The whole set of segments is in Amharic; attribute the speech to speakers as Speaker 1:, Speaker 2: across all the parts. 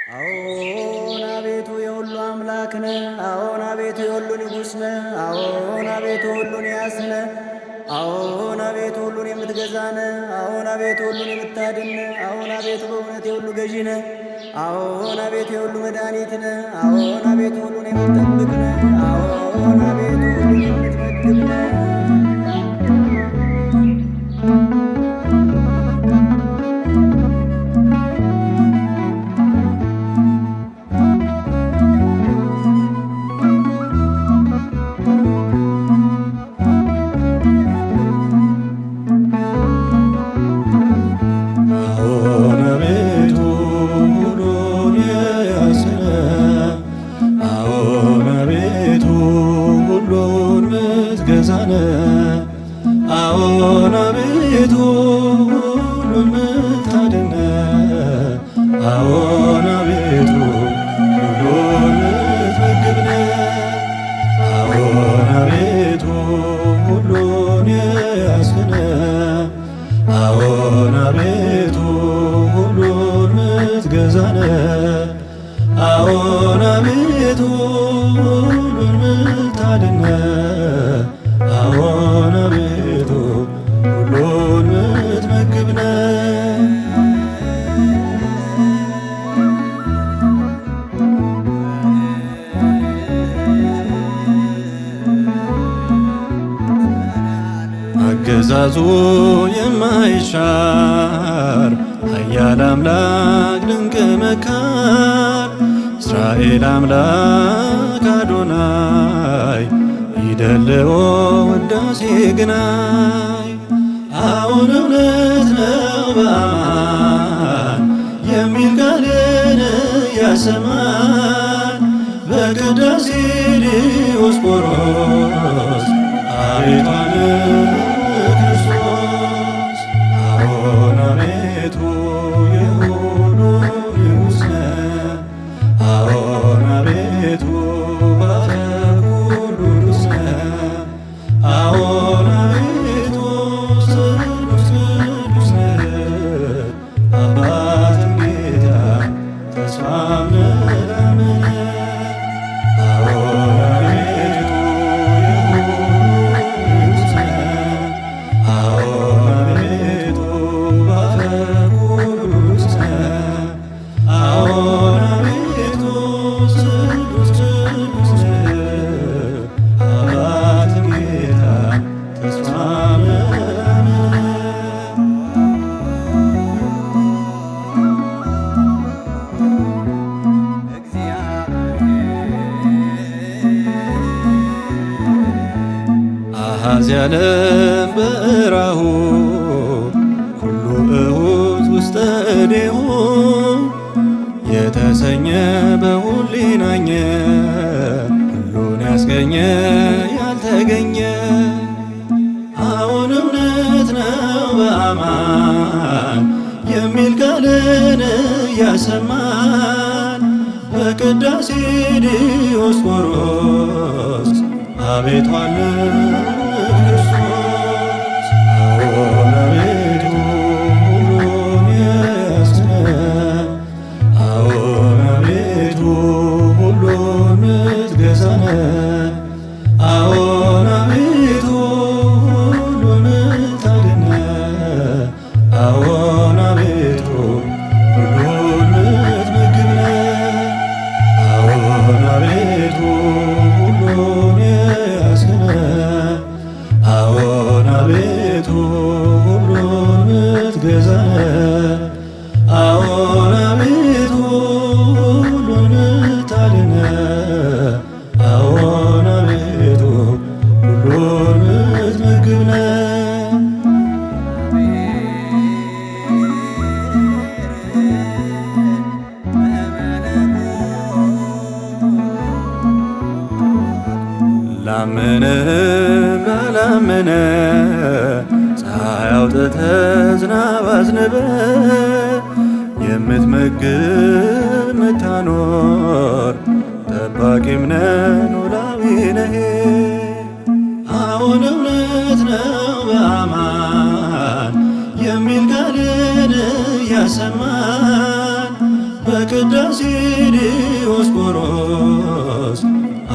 Speaker 1: አዎን አቤቱ የሁሉ አምላክ ነህ። አዎን አቤቱ የሁሉ ንጉሥ ነህ። አዎን አቤቱ ሁሉን ያስነ። አዎን አቤቱ ሁሉን የምትገዛ ነህ። አዎን አቤቱ ሁሉን የምታድን ነህ። አዎን አቤቱ በእውነት የሁሉ ገዢ ነህ። አዎን አቤቱ የሁሉ መድኃኒት ነህ። አዎን አቤቱ ሁሉን የምትጠብቅ ነህ። አዎን አቤቱ ሁሉን የምትመግብ ነህ።
Speaker 2: አዎን አቤቱ ሁሉን ምታድን አዎን አቤቱ ሁሉን ምትመግብ አዎን አቤቱ ሁሉን ያስነ አዎን አቤቱ ሁሉን ምትገዛነ አዎን አቤቱ ሁሉን ምታድን አዎን አቤቱ ሁሉን ምትመግብ አገዛዙ የማይሻር ኃያል አምላክ ድንቅ መካር እስራኤል አምላክ አዶናይ ይደልዎ ውዳሴ ግናይ አዎን እውነት ነው በአማን የሚል ቃልን ያሰማን በቅዳሴ ዲዮስቆሮስ አቤቷን ክርስቶስ አዎን አቤቱ የሁሉ ንጉሥ አዎን አቤቱ አዎን አቤቱ ስሉስ ቅዱስ አባትም ጌታ ተስፋም ለምነ አዎን አቤቱ የሁሉ ንጉሥ አዎን አቤቱ ባፈ ቅዱስ አዎን አቤቱ ስሉስ ቅዱስ አባትም ጌታ ተስፋም አኀዝ ያለም በእራሁ ኩሉ እሁዝ ውስተ እዴሁ የተሰኘ በሁሊናኘ ሁሉን ያስገኘ ያልተገኘ አዎን እውነት ነው በአማን የሚል ቃልን ያሰማን በቅዳሴ ዲዮስቆሮስ አቤቷን ክርስቶስ አዎን አቤቱ ሁሉን ያስነ አዎን አቤቱ ሁሉን ምትገዛነ አዎን አቤቱ ሁሉን ምታድን አዎን አቤቱ ሁሉን ምትመግብ አዎን አቤቱ ሁሉን ያስነ አዎን አቤቱ ሁሉን ምትገዛነ አዎን አቤቱ ሁሉን ምታድን አዎን አቤቱ ሁሉን ምትመግብ ላመነም ላላመነ ፀሐይ አውጥተህ ዝናብ አዝንበህ የምትመግብ ምታኖር ጠባቂም ነህ ኖላዊ ነህ አዎን እውነት ነው በአማን የሚል ቃልን ያሰማን ቅዳሴ ዲዮስቆሮስ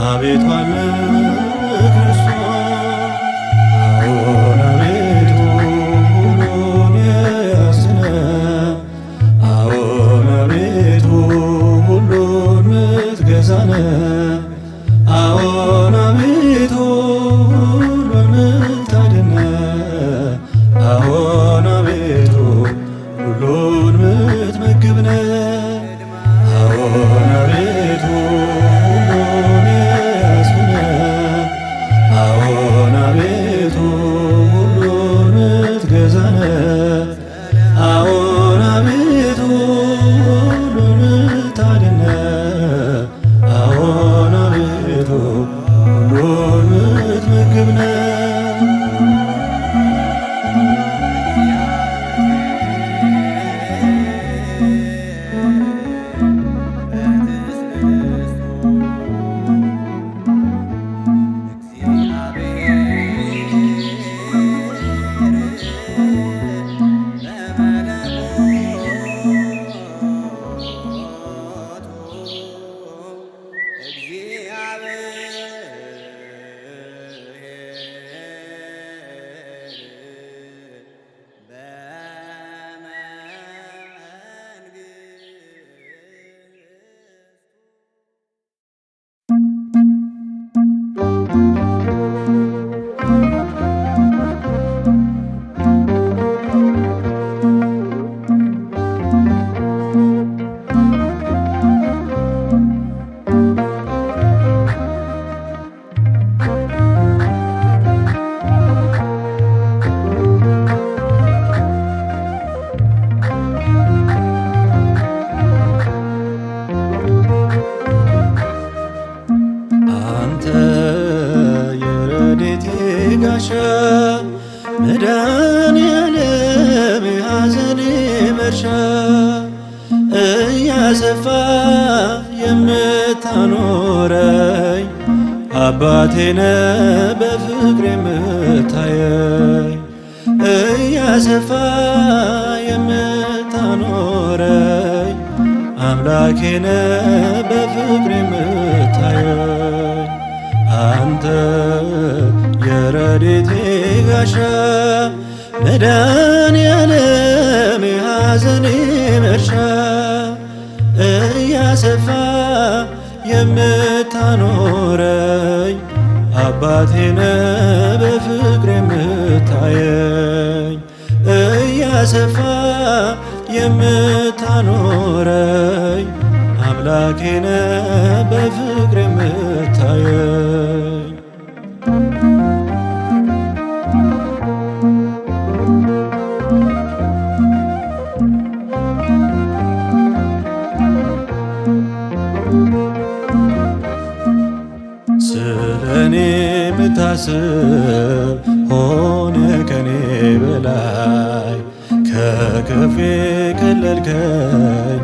Speaker 2: አቤቱ አለ ክርስቶስ አዎን አቤቱ ሁሉን ያስነ አዎን አቤቱ ሁሉን ምትገዛነ አዎን አቤቱ ሁሉን ምታድነ አዎን አቤቱ ሁሉን ምትመግብነ አዎን አቤቱ ሁሉን ያስነ አዎን አቤቱ ሁሉን ምትገዛነ አዎን አቤቱ ሁሉን ምታድነ አዎን አቤቱ ሁሉን ምትመግብነ ጋሻ መድኃኔዓለም የሐዘኔ መርሻ እያሰፋ የምታኖረኝ አባቴነ በፍቅር የምታየኝ እያሰፋ የምታኖረኝ አምላኬነ በፍቅር የምታየኝ አንተ የረድኤቴ ጋሻ መድኃኔዓለም የሐዘኔ መርሻ እያሰፋ የምታኖረኝ አባቴነ በፍቅር የምታየኝ እያሰፋ የምታኖረኝ አምላኬነ በፍቅር የምታየኝ ስለኔ የምታስብ ሆነ ከኔ በላይ ከክፉ የከለልከኝ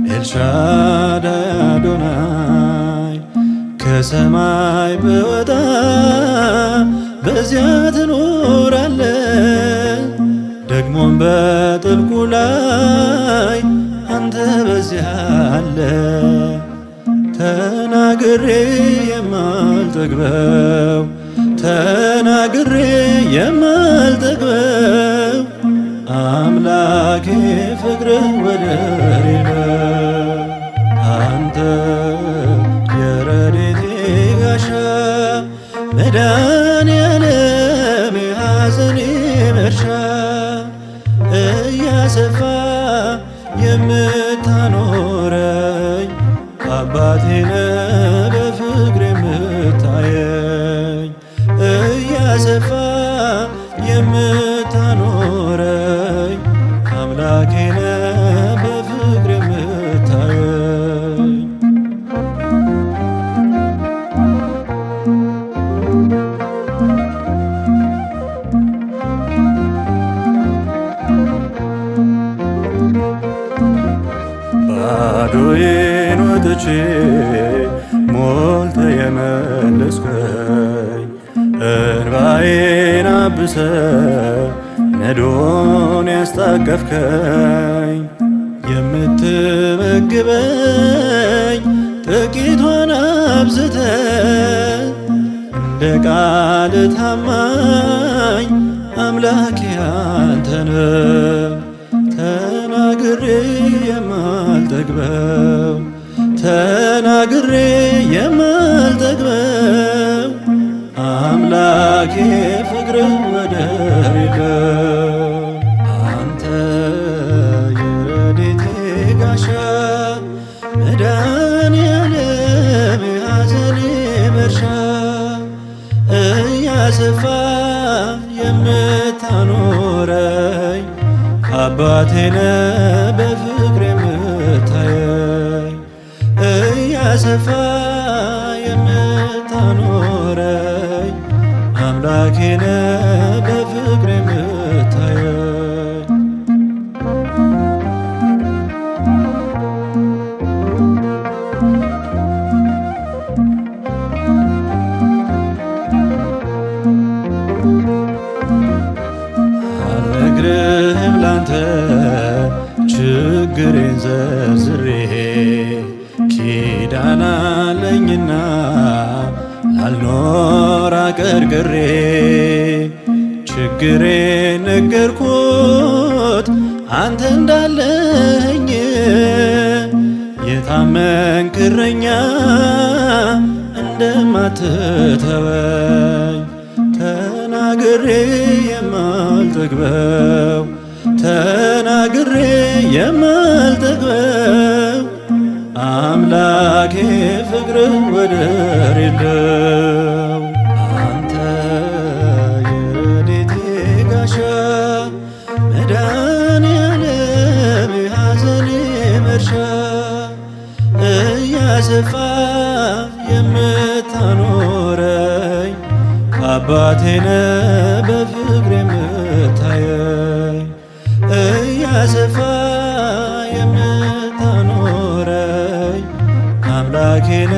Speaker 2: ኤልሻዳይ አዶናይ ከሰማይ ብወጣ በዚያ ትኖራለ ደግሞም በጥልቁ ላይ አንተ በዚያ አለ ተናግሬ የማልጠግበው ተናግሬ የማልጠግበው አምላኬ ፍቅርህ ወደር የለው አንተ የረድኤቴ ጋሻ መድኃኔዓለም የሐዘኔ መርሻ እያሰፋ የምታኖረኝ አባቴነ በፍቅር የምታየኝ እያሰፋ የምታኖረኝ አምላኬነ በፍቅር የምታየኝ ባዶዬን ወጥቼ ሞልተ የመለስከኝ እንባዬን አብሰ ነዶን ያስታቀፍከኝ የምትመግበኝ ጥቂቷን አብዝተ እንደ ቃል ታማኝ አምላኬ አንተነ ተናግሬ የማልጠግበው ተናግሬ የማልጠግበው አምላኬ ፍቅር ወደር የለው። አንተ የረድኤቴ ጋሻ መድኃኔዓለም የሐዘኔ መርሻ እያሰፋ የምታኖረኝ አባቴነ በፍቅር የምታየኝ እያሰፋ የምታኖረኝ አምላኬነ በፍቅር የምታየኝ አልነግርህም ላንተ ችግሬን ዘርዝሬ ኪዳን አለኝና ላልኖር አቀርቅሬ ችግሬን ነገርኩት አንተ እንዳለኝ የታመንክ እረኛ እንደማትተወኝ ተናግሬ የማልጠግበው ተናግሬ የማልጠግበው አምላኬ ፍቅር ወደር የለው። አንተ የረድኤቴ ጋሻ መድኃኔዓለም የሐዘኔ መርሻ እያሰፋ የምታኖረኝ አባቴነ በፍቅር የምታየኝ እያሰፋ የምታኖረኝ አምላኬነ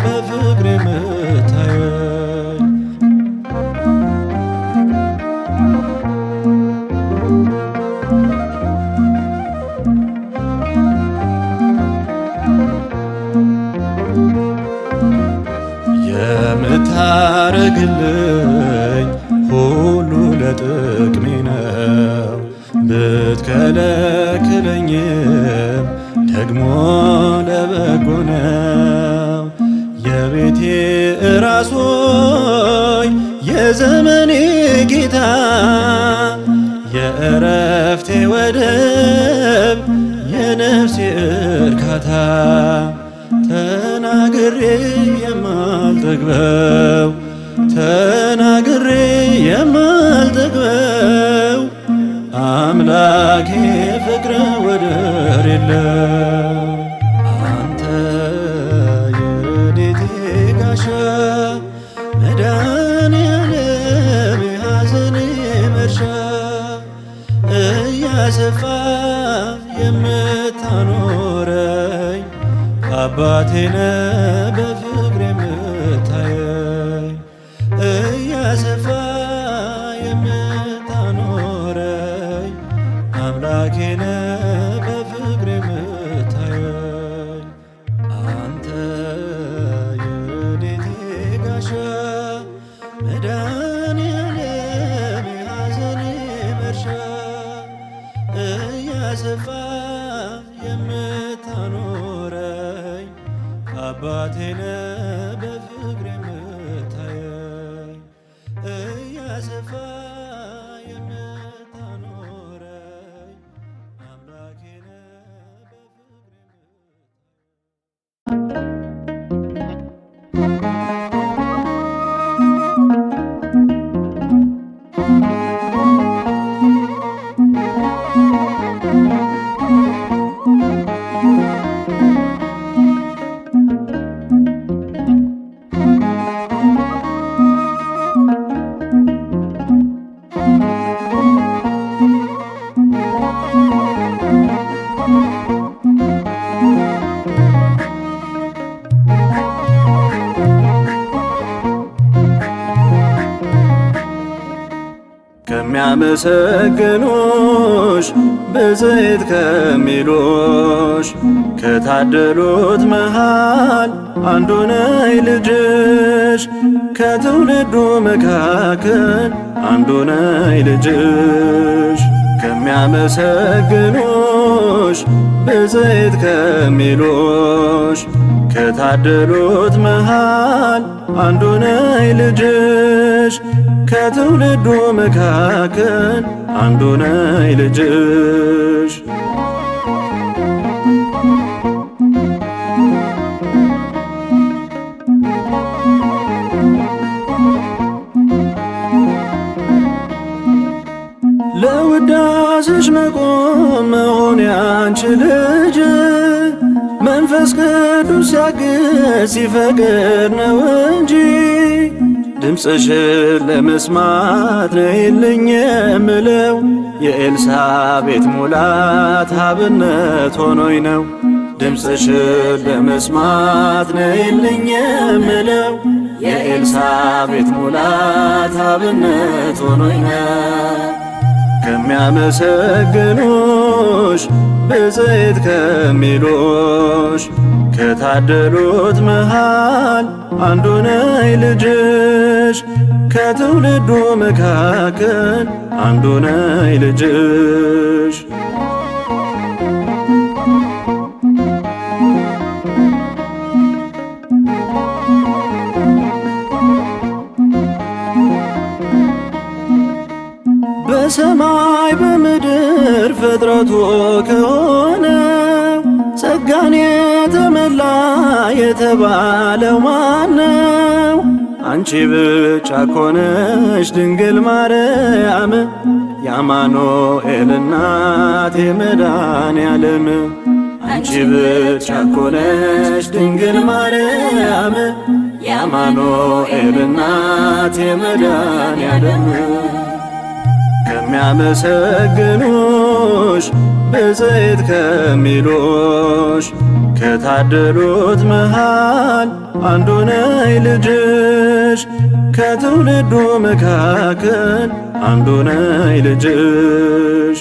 Speaker 2: በፍቅር የምታየኝ የምታረግልኝ ሁሉ ለጥቅሜ ነው። ብትከለክለኝም ደግሞ ለበጎ ነው። የቤቴ ራስ ሆይ የዘመኔ ጌታ የእረፍቴ ወደብ የነፍሴ እርካታ ተናግሬ የማልጠግበው ተናግሬ የማልጠግበው አምላኬ ፍቅር ወደር የለው። አንተ የረድኤቴ ጋሻ መድኃኔዓለም የሐዘኔ መርሻ እያሰፋ የምታኖረኝ አባቴነ በፍቅር የምታየኝ እያሰፋ የምታኖረኝ አምላኬነ በፍቅር የምታየኝ አንተ የረድኤቴ ጋሻ መድኃኔዓለም የሐዘኔ መርሻ እያሰፋ የምታኖረኝ አባቴነ በፍቅር የምታየኝ እያሰፋ የምታኖረኝ አምላኬነ በፍቅር ከሚያመሰግኑሽ ብፅዕት ከሚሉሽ ከታደሉት መሃል አንዱ ነኝ ልጅሽ ከትውልዱ መካከል አንዱ ነኝ ልጅሽ ከሚያመሰግኑሽ ብፅዕት ከሚሉሽ ከታደሉት መሃል አንዱ ነኝ ልጅሽ ከትውልዱ መካከል አንዱ ነኝ ልጅሽ ለውዳሴሽ መቆም መሆን ያንቺ ልጅ መንፈስ ቅዱስ ሲያግዝ ሲፈቅድ ነው እንጂ ድምፅሽን ለመስማት ነይልኝ የምለው የኤልሳቤጥ ሙላት አብነት ሆኖኝ ነው። ድምፅሽን ለመስማት ነይልኝ የምለው የኤልሳቤጥ ሙላት አብነት ሆኖኝ ነው። ከሚያመሰግኑሽ ብፅዕት ከሚሉሽ ከታደሉት መሃል አንዱ ነኝ ልጅሽ ከትውልዱ መካከል አንዱ ነኝ ልጅሽ በሰማይ በምድር ፍጥረቱ ከሆነው ጸጋን የተመላ የተባለው ማነው? አንቺ ብቻ ኮነሽ ድንግል ማርያም የአማኑኤል እናት የመድኃኔዓለም አንቺ ብቻ ኮነሽ ድንግል ማርያም የአማኑኤል እናት የመድኃኔዓለም ከሚያመሰግኑሽ ብፅዕት ከሚሉሽ ከታደሉት መሃል አንዱ ነኝ ልጅሽ ከትውልዱ መካከል አንዱ ነኝ ልጅሽ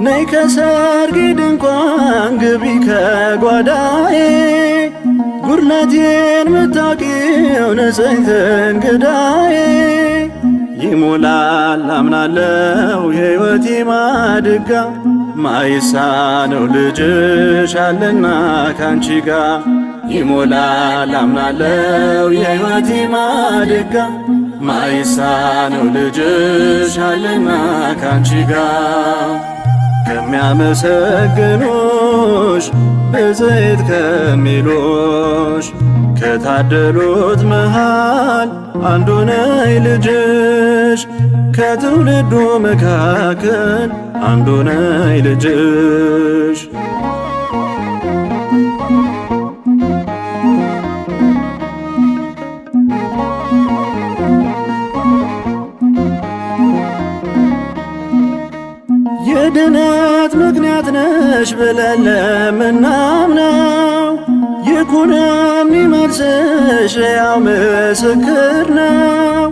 Speaker 2: ነይ ከሰርጌ ድንኳን ግቢ ከጓዳዬ ጉድለቴን ምታውቂው ንጽሕት እንግዳዬ ይሞላል አምናለው የሕይወቴ ማድጋ ማይሳነው ልጅሽ አለና ካንቺ ጋር ይሞላል አምናለው የሕይወቴ ማድጋ ማይሳነው ልጅሽ አለና ካንቺ ጋር ከሚያመሰግኑሽ ብፅዕት ከሚሉሽ ከታደሉት መሃል አንዱ ነኝ ልጅሽ ከትውልዱ መካከል አንዱ ነኝ ልጅሽ የድነት ምክንያት ነሽ ብለን ለምናምነው ይኩነም ይመልስሽ ሕያው ምስክር ነው።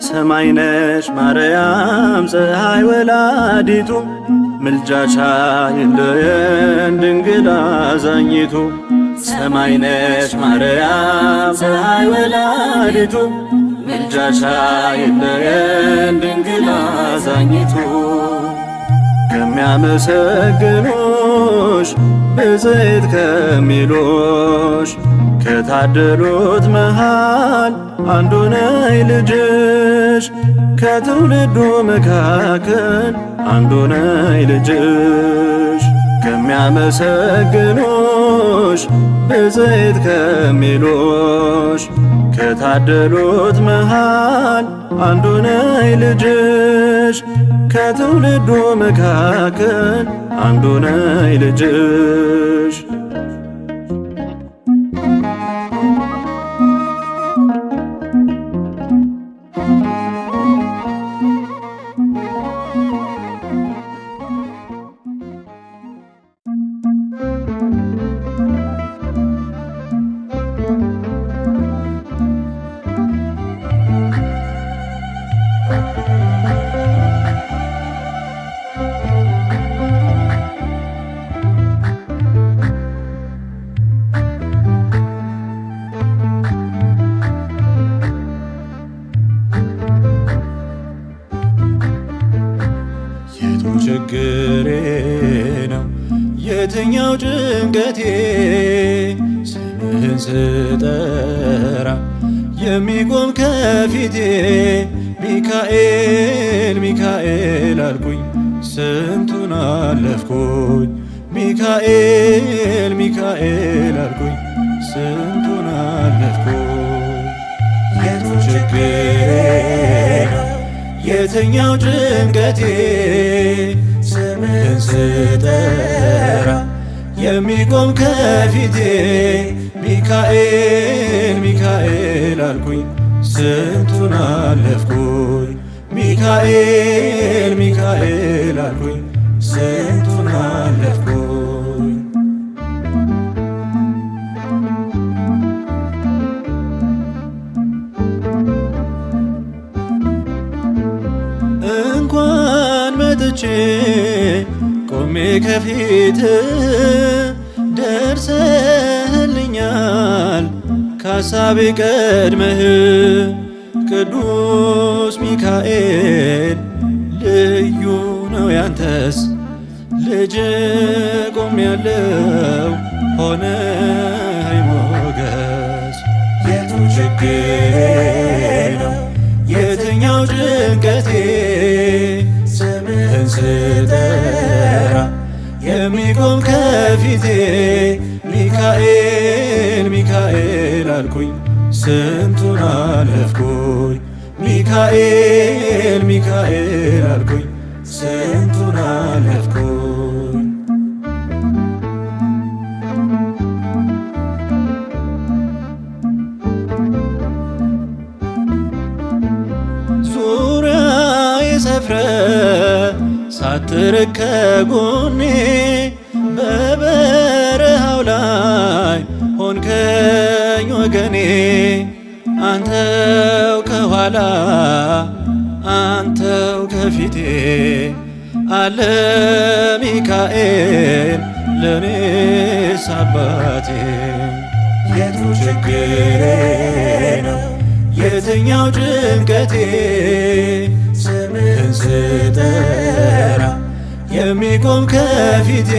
Speaker 2: ሰማይ ነሽ ማርያም ፀሐይ ወላዲቱ ምልጃሽ አይለየን ድንግል አዛኝቱ ሰማይ ነሽ ማርያም ፀሐይ ወላዲቱ ምልጃሽ አይለየን ድንግል አዛኝቱ ከሚያመሰግኑሽ ብፅዕት ከሚሉሽ ከታደሉት መሃል አንዱ ነኝ ልጅሽ ከትውልዱ መካከል አንዱ ነኝ ልጅሽ ከሚያመሰግኑሽ ብፅዕት ከሚሉሽ ከታደሉት መሃል አንዱ ነኝ ልጅሽ ከትውልዱ መካከል አንዱ ነኝ ልጅሽ ጭንቀቴ ስምህን ስጠራ የሚቆም ከፊቴ ሚካኤል ሚካኤል አልኩኝ ስንቱን አለፍኩኝ ሚካኤል ሚካኤል አልኩኝ ስንቱን አለፍኩኝ። የቱ ችግሬ ነው የተኛው ጭንቀቴ ስምህን ስጠራ የሚቆም ከፊቴ ሚካኤል ሚካኤል አልኩኝ ስንቱን አለፍኩኝ ሚካኤል ሚካኤል አልኩኝ ስንቱን አለፍኩኝ። እንኳን መጥቼ ቆሜ ከፊት ደርሰህልኛል ከሐሳቤ ቀድመህ ቅዱስ ሚካኤል ልዩ ነው ያንተስ ልጅ ቆሜያለሁ ሆነኸኝ ሞገስ። የቱ ችግሬ ነው የትኛው ጭንቀቴ ስምህን ስጠራ የሚቆም ከፊቴ ሚካኤል ሚካኤል አልኩኝ ስንቱን አለፍኩኝ ሚካኤል ሚካኤል አልኩኝ ስንቱን አለፍኩኝ። ዙሪያዬ ሰፍረህ ሳትርቅ ከጎኔ በበረሃው ላይ ሆንከኝ ወገኔ አንተው ከኋላ አንተው ከፊቴ አለ ሚካኤል ለኔስ አባቴ። የቱ ችግሬ ነው የትኛው ጭንቀቴ ስምህን ስጠራ የሚቆም ከፊቴ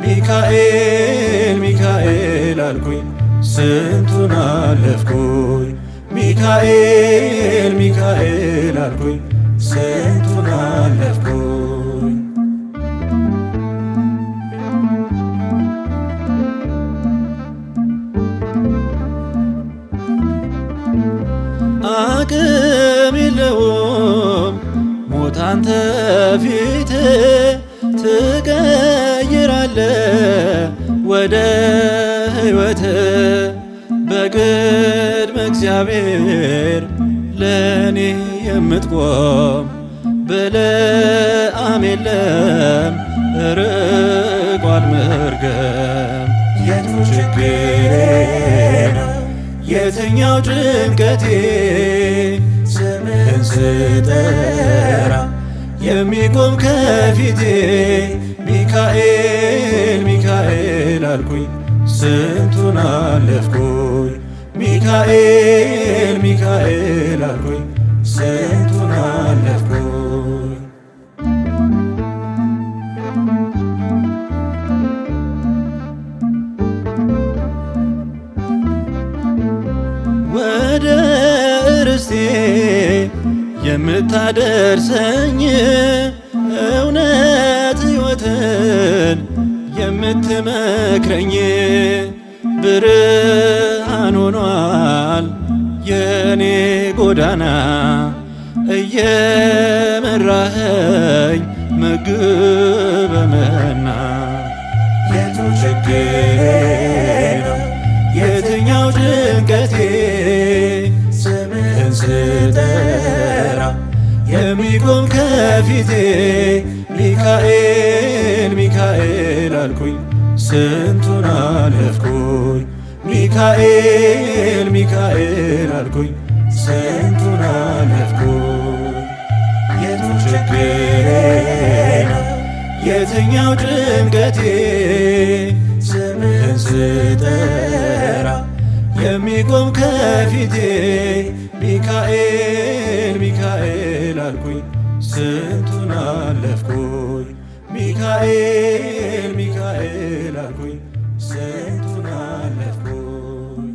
Speaker 2: ሚካኤል ሚካኤል አልኩኝ ስንቱን አለፍኩኝ ሚካኤል ሚካኤል አልኩኝ ስንቱን አለፍኩኝ። አቅም የለውም ሞት አንተ ፊት ትቀይራለህ ወደ ሕይወት በቅድመ እግዚአብሔር ለእኔ የምትቆም በለዓም የለም ርቋል መርገም። የቱ ችግሬ ነው የትኛው ጭንቀቴ ስምህን ስጠራ የሚቆም ከፊቴ ሚካኤል ሚካኤል አልኩኝ ስንቱን አለፍኩኝ ሚካኤል ሚካኤል አልኩኝ ስንቱን አለፍኩኝ። ወደ ርስቴ የምታደርሰኝ እውነት ሕይወትን የምትመክረኝ ብርሃን ሆኗል የኔ ጎዳና እየመራኸኝ ምግብ መና። የቱ ችግሬ ነው የትኛው ጭንቀቴ ስምህን ስጠራ የሚቆም ከፊቴ ሚካኤል ሚካኤል አልኩኝ ስንቱን አለፍኩኝ ሚካኤል ሚካኤል አልኩኝ ስንቱን አለፍኩኝ። የቱ ችግሬ ነው የትኛው ጭንቀቴ ስምህን ስጠራ የሚቆም ከፊቴ ሚካኤል ሚካኤል አልኩኝ ስንቱን አለፍኩኝ ሚካኤል ሚካኤል አልኩኝ ስንቱን አለፍኩኝ።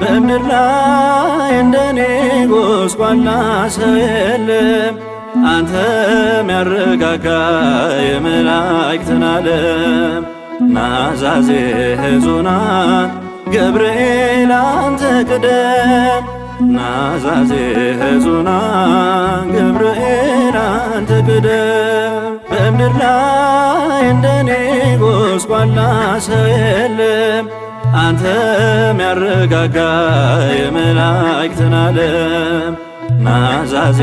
Speaker 2: በምድር ላይ እንደኔ ጎስቋላ ሰው የለም፣ አንተ ሚያረጋጋ የመላእክትን ዓለም። ናዛዜ ሕዙናን ገብርኤል አንተ ቅደም፣ ናዛዜ ሕዙናን ገብርኤል አንተ ቅደም። በምድር ላይ እንደኔ ጎስቋላ ሰው የለም፣ አንተ ሚያረጋጋ የመላእክትን ዓለም። ናዛዜ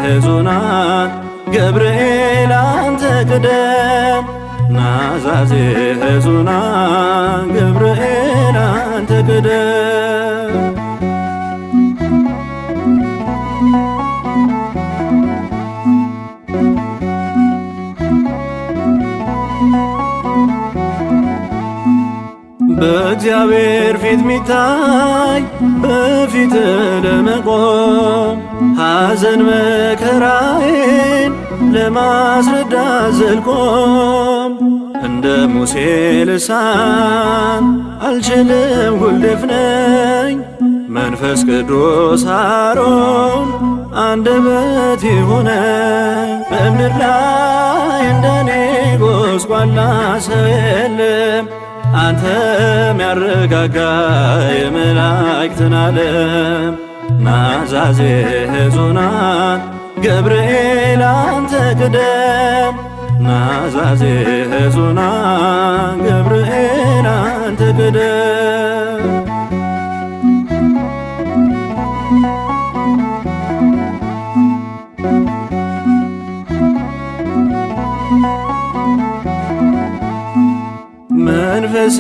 Speaker 2: ሕዙናን ገብርኤል አንተ ቅደም፣ ናዛዜ ሕዙናን ገብርኤል አንተ ቅደም። በእግዚአብሔር ፊት ሚታይ በፊት ለመቆም ሐዘን መከራዬን ለማስረዳት ዘልቆም እንደ ሙሴ ልሳን አልችልም ጉልድፍ ነኝ። መንፈስ ቅዱስ አሮን አንደበት ይሁነኝ። በምድር ላይ እንደኔ ጎስቋላ ሰው የለም፣ አንተ ሚያረጋጋ የመላእክትን ዓለም። ናዛዜ ሕዙናን ገብርኤል አንተ ቅደም፣ ናዛዜ ሕዙናን ገብርኤል አንተ ቅደም። መንፈስ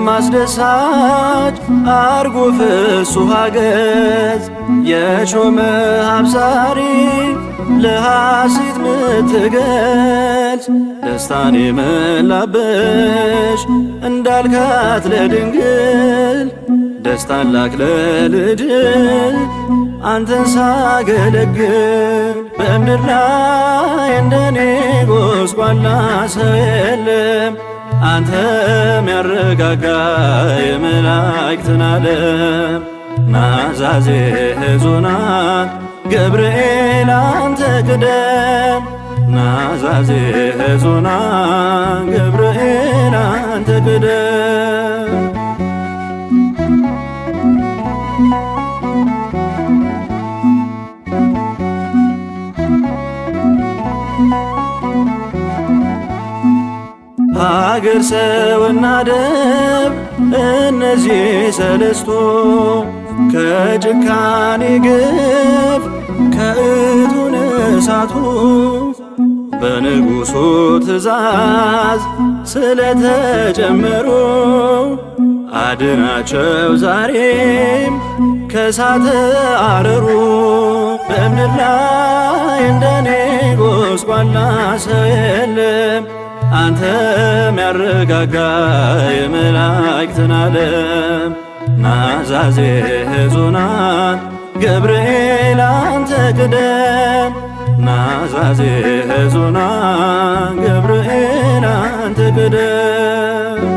Speaker 2: ማስደሳች አርጎ ፍሱሃ ገጽ የሾመ አብሳሪ ለሐሴት ምትገልጽ ደስታን የመላበሽ እንዳልካት ለድንግል ደስታን ላክ ለልድል አንተን ሳገለግል። በምድር ላይ እንደኔ ጎስቋላ ሰው የለም፣ አንተ ሚያረጋጋ የመላእክትን ዓለም። ናዛዜ ሕዙናን ገብርኤል አንተ ቅደም፣ ናዛዜ ሕዙናን ገብርኤል አንተ ቅደም። ሀገር ሰውና ደብ እነዚህ ሰለስቱ ከጭካኔ ግፍ ከእቶነ እሳቱ በንጉሡ ትእዛዝ ስለተጨመሩ አድናቸው ዛሬም ከሳተ አረሩ። በምድር ላይ እንደኔ ጎስቋላ ሰው የለም፣ አንተ ሚያረጋጋ የመላእክትን ዓለም። ናዛዜ ሕዙናን ገብርኤል አንተ ቅደም፣ ናዛዜ ሕዙናን ገብርኤል አንተ ቅደም።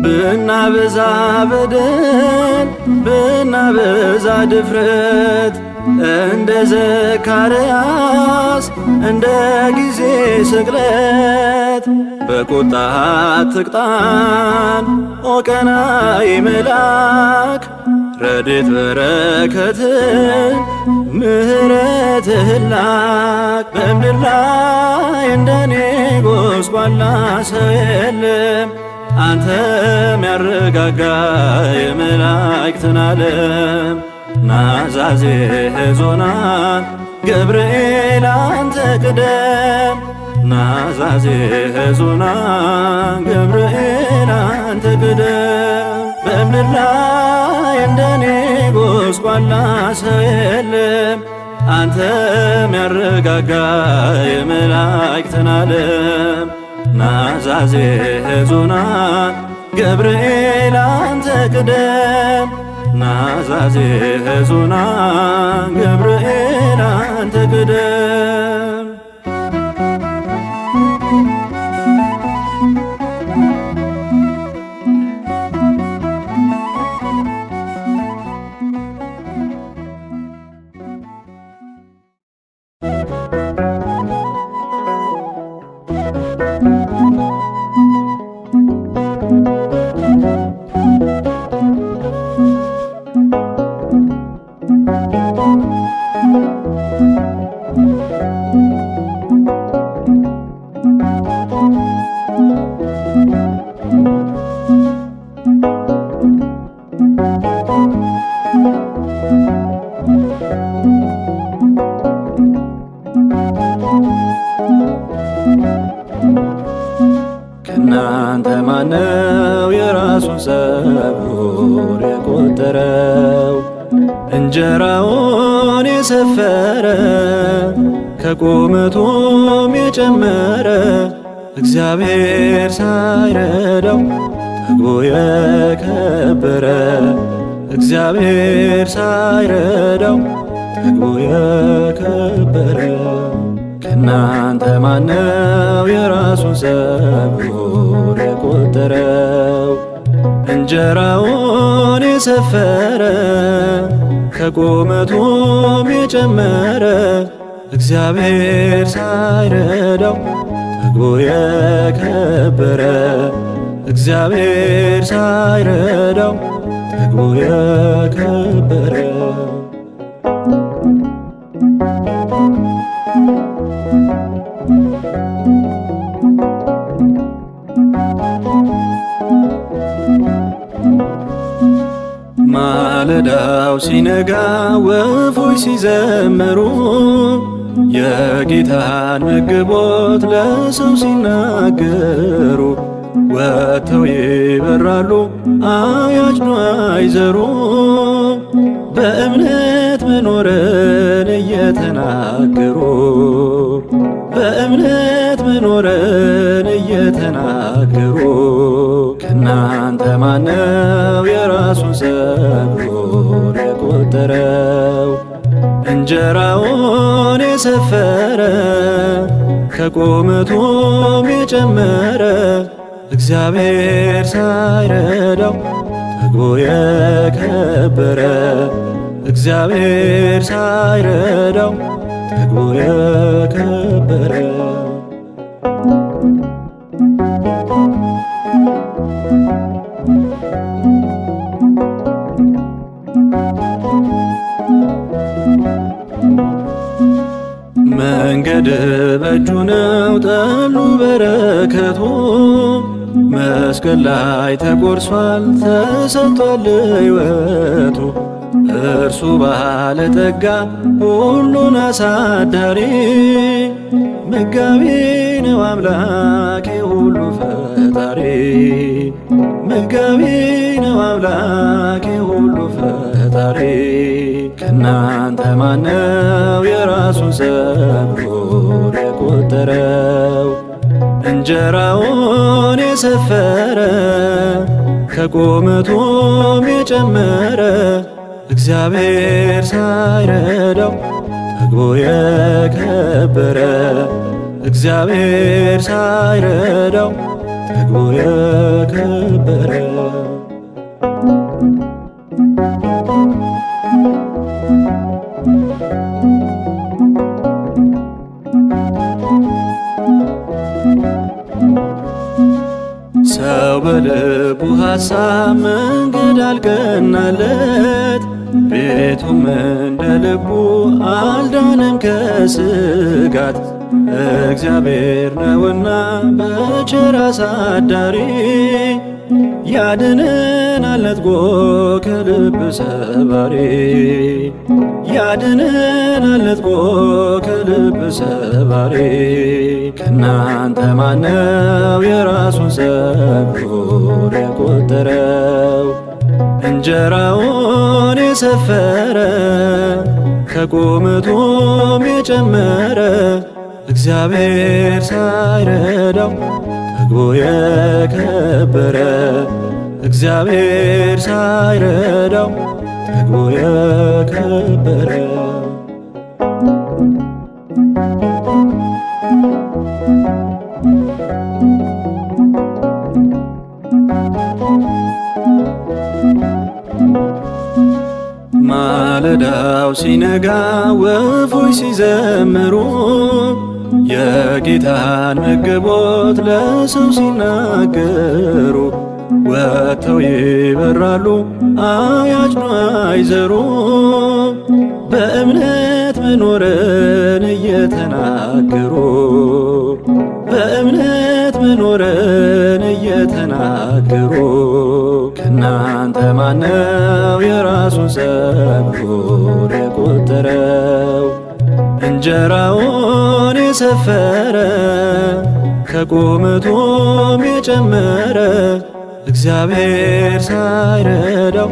Speaker 2: ብናበዛ በደል ብናበዛ ድፍረት እንደ ዘካርያስ እንደ ጊዜ ስቅለት በቁጣ አትቅጣን ኦ ቀናኢ መልአክ። ረድኤት በረከትን ምሕረትህን ላክ። በምድር ላይ እንደኔ ጎስቋላ ሰው የለም፣ አንተ ሚያረጋጋ የመላእክትን ዓለም። ናዛዜ ሕዙናን ገብርኤል አንተ ቅደም ናዛዜ ሕዙናን ገብርኤል አንተ ቅደም። በምድር ላይ እንደኔ ጎስቋላ ሰው የለም አንተ ሚያረጋጋ የመላእክትን ዓለም ናዛዜ ሕዙናን ገብርኤል አንተ ቅደም ናዛዜ ሕዙናን ገብርኤል አንተ ቅደም። ከእናንተ ማነው የራሱን ፀጉር የቆጠረው እንጀራውን የሰፈረ ከቁመቱም የጨመረ እግዚአብሔር ሳይረዳው ጠግቦ የከበረ እግዚአብሔር ሳይረዳው ጠግቦ የከበረ ከእናንተ ማነው የራሱን ፀጉር የቆጠረው እንጀራውን የሰፈረ ከቁመቱም የጨመረ እግዚአብሔር ሳይረዳው ጠግቦ የከበረ እግዚአብሔር ሳይረዳው ጠግቦ የከበረ ማለዳው ሲነጋ ወፎች ሲዘምሩ የጌታን መግቦት ለሰው ሲናገሩ ወጥተው ይበራሉ አያጭዱ አይዘሩ በእምነት መኖርን እየተናገሩ በእምነት መኖርን እየተናገሩ ከእናንተ ማነው የራሱን ፀጉር የቆጠረው እንጀራውን የሰፈረ ከቁመቱም የጨመረ እግዚአብሔር ሳይረዳው ጠግቦ የከበረ እግዚአብሔር ሳይረዳው ጠግቦ የከበረ መንገድ በእጁ ነው ጠሉ በረከቱ መስቀል ላይ ተቆርሷል ተሰጥቷል ሕይወቱ እርሱ ባለጠጋ ሁሉን አሳዳሪ መጋቢ ነው አምላክ የሁሉ ፈጣሪ መጋቢ ነው አምላክ የሁሉ ፈጣሪ ከእናንተ ማነው የራሱን ፀጉር የቆጠረው እንጀራውን የሰፈረ ከቁመቱም የጨመረ እግዚአብሔር ሳይረዳው ጠግቦ የከበረ እግዚአብሔር ሳይረዳው ጠግቦ የከበረ ሰው በልቡ ሐሳብ መንገድ አልቀናለት ቤቱም እንደ ልቡ አልዳነም ከስጋት እግዚአብሔር ነውና በቸር አሳዳሪ ያድነናል ነጥቆ ከልብ ሰባሪ ያድነናል ነጥቆ ከልብ ሰባሪ ከናንተ ማነው የራሱን ሰብሮር የቆጠረው እንጀራውን የሰፈረ ከቁመቱም የጨመረ እግዚአብሔር ሳይረዳው ጠግቦ የከበረ እግዚአብሔር ሳይረዳው ጠግቦ የከበረ ማለዳው ሲነጋ ወፎች ሲዘምሩ የጌታን መገቦት ለሰው ሲናገሩ ወጥተው ይበራሉ አያጭዱ አይዘሩ በእምነት መኖርን እየተናገሩ በእምነት መኖርን እየተናገሩ ከናንተ ማነው የራሱን ሰብሮር የቆጠረው እንጀራውን የሰፈረ ከቁመቱም የጨመረ እግዚአብሔር ሳይረዳው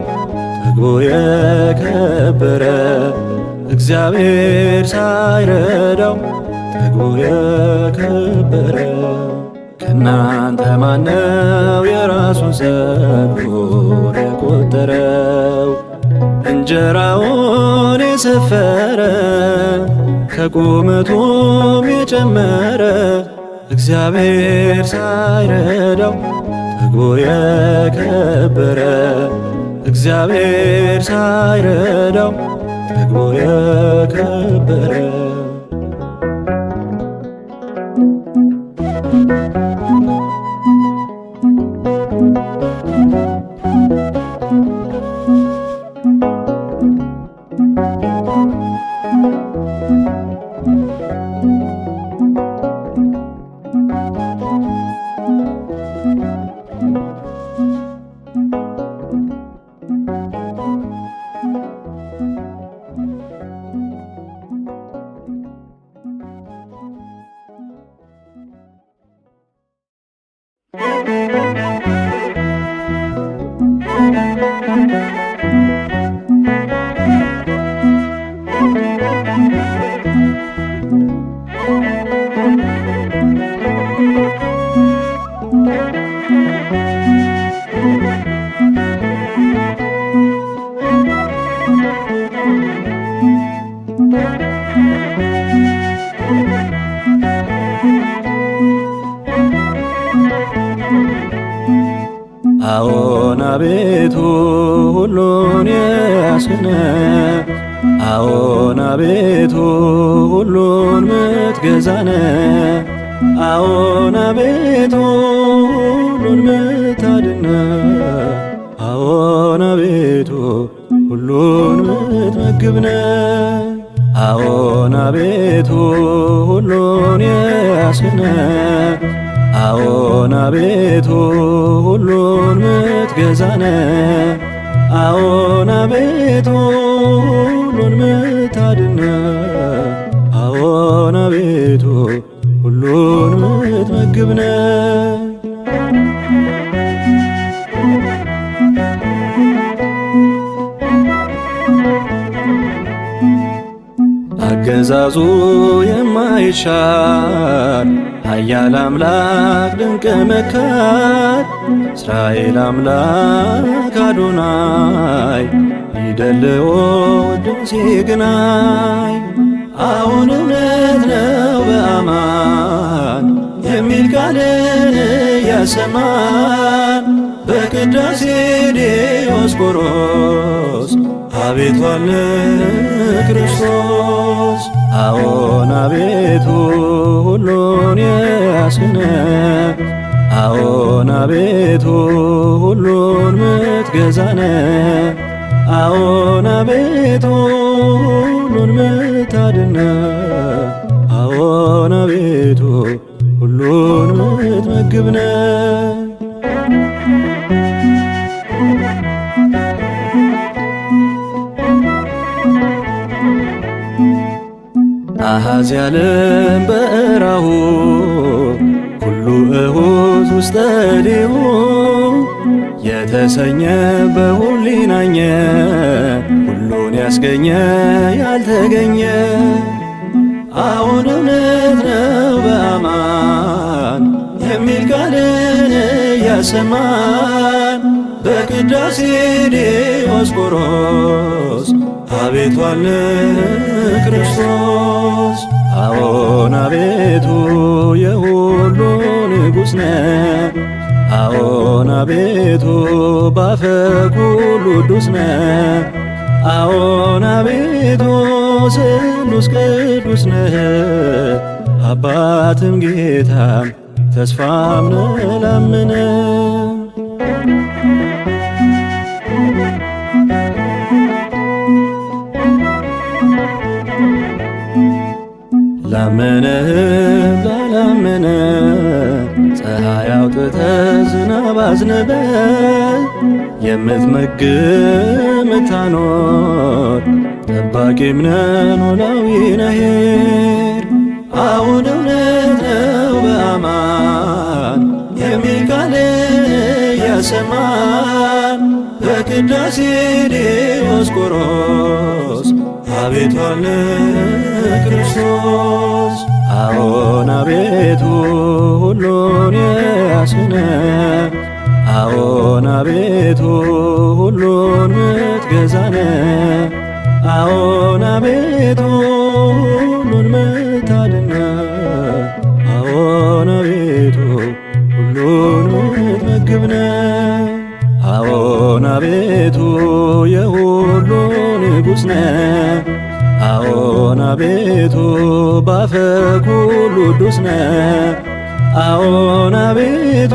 Speaker 2: ጠግቦ የከበረ እግዚአብሔር ሳይረዳው ጠግቦ የከበረ ከናንተ ማነው የራሱን ሰብሮር የቆጠረው እንጀራውን የሰፈረ ከቁመቱም የጨመረ እግዚአብሔር ሳይረዳው ጠግቦ የከበረ እግዚአብሔር ሳይረዳው ጠግቦ የከበረ አዎን አቤቱ ሁሉን ያስነ አዎን አቤቱ ሁሉን ምትገዛነ አዎን አቤቱ ሁሉን ምታድነ አዎን አቤቱ ሁሉን ምትመግብነ አዎን አቤቱ ሁሉን ያስነ አዎን አቤቱ ሁሉን ምትገዛነ አዎን አቤቱ ሁሉን ምታድነ አዎን አቤቱ ሁሉን ምትመግብነ አገዛዙ የማይሻር ኃያል አምላክ ድንቅ መካር እስራኤል አምላክ አዶናይ ይደልዎ ውዳሴ ግናይ አሁን እውነት ነው በአማን የሚል ቃልን እያሰማን በቅዳሴ ዲዮስቆሮስ አቤቱ አለ ክርስቶስ አዎን አቤቱ ሁሉን ያስነ አዎን አቤቱ ሁሉን ምትገዛነ አዎን አቤቱ ሁሉን ምታድነ አዎን አቤቱ ሁሉን ምትመግብነ አሐዝ ያለም በእራሁ ሁሉ እሁዝ ውስተ ዲሁ የተሰኘ በሁሊናኘ ሁሉን ያስገኘ ያልተገኘ አዎን እውነት ነው በአማን የሚል ቃልን እያሰማን በቅዳሴ ዲዮስቆሮስ አቤቱ አለ ክርስቶስ። አዎን አቤቱ የሁሉ ንጉሥ ነህ፣ አዎን አቤቱ ባፈ ኩሉ ቅዱስ ነህ፣ አዎን አቤቱ ስሉስ ቅዱስ ነህ። አባትም ጌታም ተስፋም ነህ ላመነ። ላመነህም ላላመነ ፀሐይ አውጥተህ ዝናብ አዝንበህ የምትመግብ የምታኖር ጠባቂም ነህ ኖላዊ ነህ። አዎን እውነት ነው በአማን የሚል ቃልን እያሰማን በቅዳሴ ዲዮስቆሮስ አቤቱ አለ ክርስቶስ። አዎን አቤቱ ሁሉን የያዝህ ነህ፣ አዎን አቤቱ ሁሉን ምትገዛ ነህ፣ አዎን አቤቱ ሁሉን ምታድን ነህ፣ አዎን አቤቱ ሁሉን ምትመግብ ነህ። አዎን አቤቱ የሁሉ ንጉሥ ነህ፣ አዎን አቤቱ ባፈ ኩሉ ቅዱስ ነህ፣ አዎን አቤቱ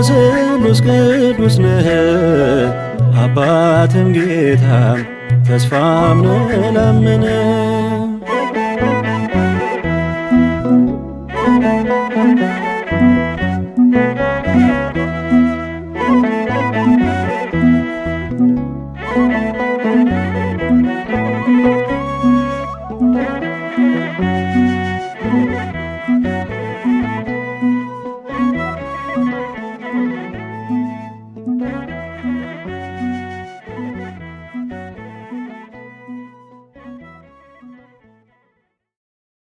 Speaker 2: ስሉስ ቅዱስ ነህ። አባትም ጌታም ተስፋም ነህ ላመነ።